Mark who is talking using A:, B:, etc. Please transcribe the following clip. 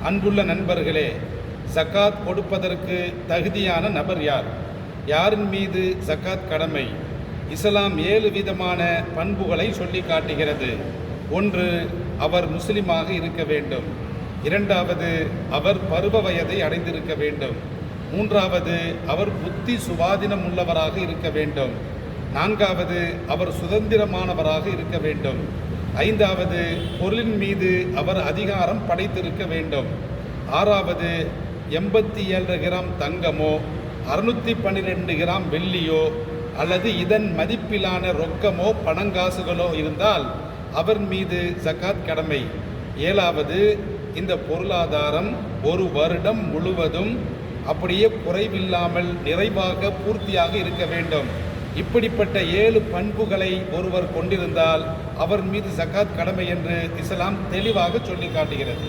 A: அன்புள்ள நண்பர்களே, ஜக்காத் கொடுப்பதற்கு தகுதியான நபர் யார்? யாரின் மீது ஜக்காத் கடமை? இஸ்லாம் 7 விதமான பண்புகளை சொல்லி காட்டுகிறது. 1, அவர் முஸ்லிமாக இருக்க வேண்டும். 2வது, அவர் பருவ வயதை அடைந்திருக்க வேண்டும். 3வது, அவர் புத்தி சுவாதீனம் உள்ளவராக இருக்க வேண்டும். 4வது, அவர் சுதந்திரமானவராக இருக்க வேண்டும். 5வது, பொருளின் மீது அவர் அதிகாரம் படைத்திருக்க வேண்டும். 6வது, 87 கிராம் தங்கமோ 612 கிராம் வெள்ளியோ அல்லது இதன் மதிப்பிலான ரொக்கமோ பணங்காசுகளோ இருந்தால் அவர் மீது ஜக்காத் கடமை. 7வது, இந்த பொருளாதாரம் 1 வருடம் முழுவதும் அப்படியே குறைவில்லாமல் நிறைவாக பூர்த்தியாக இருக்க வேண்டும். இப்படிப்பட்ட 7 பண்புகளை ஒருவர் கொண்டிருந்தால் அவர் மீது ஜக்காத் கடமை என்று இஸ்லாம் தெளிவாக சொல்லி காட்டுகிறது.